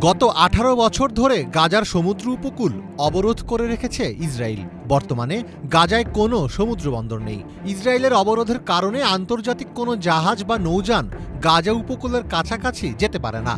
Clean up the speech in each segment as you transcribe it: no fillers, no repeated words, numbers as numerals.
গত 18 বছর ধরে গাজার সমুদ্র উপকূল অবরোধ করে রেখেছে ইসরায়েল। বর্তমানে গাজায় কোনো সমুদ্র বন্দর নেই। ইসরায়েলের অবরোধের কারণে আন্তর্জাতিক কোনো জাহাজ বা নৌযান গাজা উপকূলের কাছাকাছি যেতে পারে না।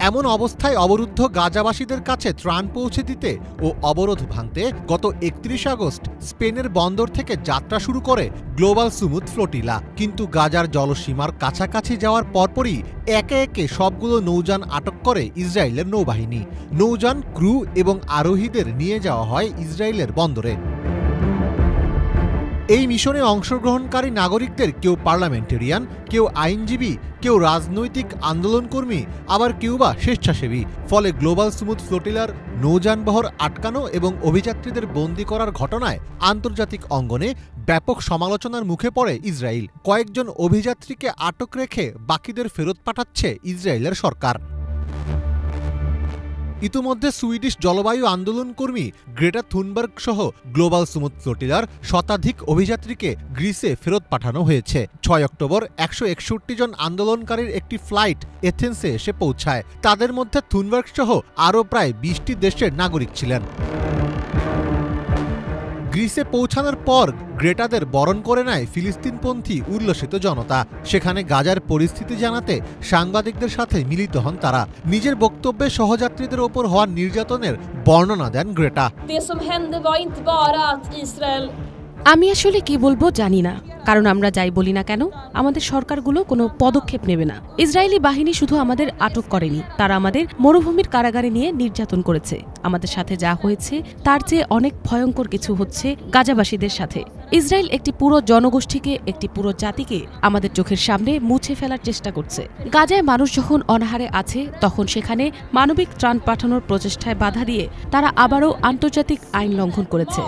এমন অবস্থায় অবরুদ্ধ গাজাবাসীদের কাছে ত্রাণ পৌঁছে দিতে ও অবরোধ ভাঙতে গত 31 আগস্ট স্পেনের বন্দর থেকে যাত্রা শুরু করে গ্লোবাল সুমুদ ফ্লোটিলা। কিন্তু গাজার জলসীমার কাছাকাছি যাওয়ার পরপরই একে একে সবগুলো নৌযান আটক করে ইসরায়েলের নৌবাহিনী। নৌযান, ক্রু এবং আরোহীদের নিয়ে যাওয়া হয় ইসরায়েলের বন্দরে। এই মিশনে অংশগ্রহণকারী নাগরিকদের কেউ পার্লামেন্টেরিয়ান, কেউ আইনজীবী, কেউ রাজনৈতিক আন্দোলনকর্মী, আবার কেউ বা স্বেচ্ছাসেবী। ফলে গ্লোবাল সুমুদ ফ্লোটিলার নৌযানবহর আটকানো এবং অভিযাত্রীদের বন্দী করার ঘটনায় আন্তর্জাতিক অঙ্গনে ব্যাপক সমালোচনার মুখে পড়ে ইসরায়েল। কয়েকজন অভিযাত্রীকে আটক রেখে বাকিদের ফেরত পাঠাচ্ছে ইসরায়েলের সরকার। ইতিমধ্যে সুইডিশ জলবায়ু আন্দোলনকর্মী গ্রেটা থুনবার্গ সহ গ্লোবাল সুমুদ ফ্লোটিলার শতাধিক অভিযাত্রীকে গ্রিসে ফেরত পাঠানো হয়েছে। 6 অক্টোবর 161 জন আন্দোলনকারীর একটি ফ্লাইট এথেন্সে এসে পৌঁছায়। তাদের মধ্যে থুনবার্গ সহ আরও প্রায় 20টি দেশের নাগরিক ছিলেন। গ্রিসে পৌঁছানোর পর গ্রেটাদের বরণ করে নেয় ফিলিস্তিনপন্থী উল্লসিত জনতা। সেখানে গাজার পরিস্থিতি জানাতে সাংবাদিকদের সাথে মিলিত হন তারা। নিজের বক্তব্যে সহযাত্রীদের ওপর হওয়া নির্যাতনের বর্ণনা দেন গ্রেটা। আমি আসলে কি বলবো জানি না, কারণ আমরা যাই বলি না কেন আমাদের সরকারগুলো কোনো পদক্ষেপ নেবে না। ইসরায়েলি বাহিনী শুধু আমাদের আটক করেনি, তারা আমাদের মরুভূমির কারাগারে নিয়ে নির্যাতন করেছে। আমাদের সাথে যা হয়েছে তার চেয়ে অনেক ভয়ঙ্কর কিছু হচ্ছে গাজাবাসীদের সাথে। ইসরায়েল একটি পুরো জনগোষ্ঠীকে, একটি পুরো জাতিকে আমাদের চোখের সামনে মুছে ফেলার চেষ্টা করছে। গাজায় মানুষ যখন অনাহারে আছে, তখন সেখানে মানবিক ত্রাণ পাঠানোর প্রচেষ্টায় বাধা দিয়ে তারা আবারও আন্তর্জাতিক আইন লঙ্ঘন করেছে।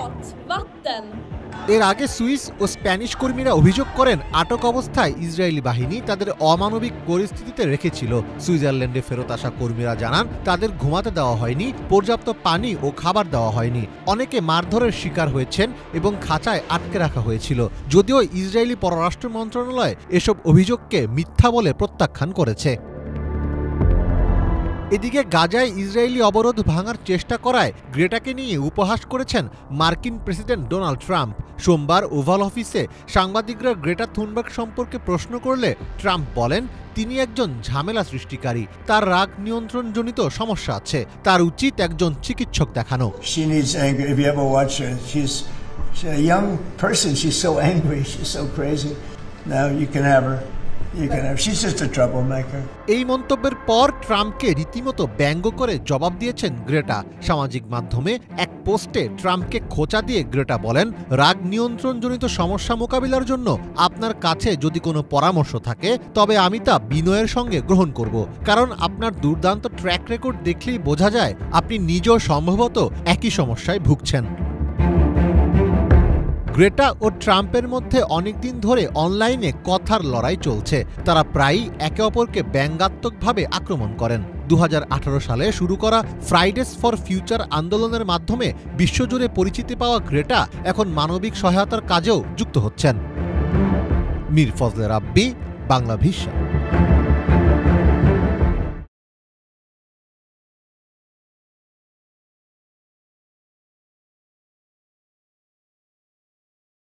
এর আগে সুইস ও স্প্যানিশ কর্মীরা অভিযোগ করেন আটক অবস্থায় ইসরায়েলি বাহিনী তাদের অমানবিক পরিস্থিতিতে রেখেছিল। সুইজারল্যান্ডে ফেরত আসা কর্মীরা জানান তাদের ঘুমাতে দেওয়া হয়নি, পর্যাপ্ত পানি ও খাবার দেওয়া হয়নি। অনেকে মারধরের শিকার হয়েছেন এবং খাঁচায় আটকে রাখা হয়েছিল। যদিও ইসরায়েলি পররাষ্ট্র মন্ত্রণালয় এসব অভিযোগকে মিথ্যা বলে প্রত্যাখ্যান করেছে। এদিকে গাজায় ইসরায়েলি অবরোধ ভাঙার চেষ্টা করায় গ্রেটাকে নিয়ে উপহাস করেছেন মার্কিন প্রেসিডেন্ট ডোনাল্ড ট্রাম্প। সোমবার ওভাল অফিসে সাংবাদিকরা গ্রেটা থুনবার্গ সম্পর্কে প্রশ্ন করলে ট্রাম্প বলেন তিনি একজন ঝামেলা সৃষ্টিকারী, তার রাগ নিয়ন্ত্রণজনিত সমস্যা আছে, তার উচিত একজন চিকিৎসক দেখানো। এই মন্তব্যের পর ট্রাম্পকে রীতিমতো ব্যঙ্গ করে জবাব দিয়েছেন গ্রেটা। সামাজিক মাধ্যমে এক পোস্টে ট্রাম্পকে খোঁচা দিয়ে গ্রেটা বলেন, রাগ নিয়ন্ত্রণজনিত সমস্যা মোকাবিলার জন্য আপনার কাছে যদি কোনো পরামর্শ থাকে তবে আমি তা বিনয়ের সঙ্গে গ্রহণ করব, কারণ আপনার দুর্দান্ত ট্র্যাক রেকর্ড দেখলেই বোঝা যায় আপনি নিজেও সম্ভবত একই সমস্যায় ভুগছেন। গ্রেটা ও ট্রাম্পের মধ্যে অনেকদিন ধরে অনলাইনে কথার লড়াই চলছে। তারা প্রায়ই একে অপরকে ব্যঙ্গাত্মকভাবে আক্রমণ করেন। 2018 সালে শুরু করা ফ্রাইডেস ফর ফিউচার আন্দোলনের মাধ্যমে বিশ্বজুড়ে পরিচিতি পাওয়া গ্রেটা এখন মানবিক সহায়তার কাজেও যুক্ত হচ্ছেন। মীর ফজলে রাব্বি, বাংলা ভিশন।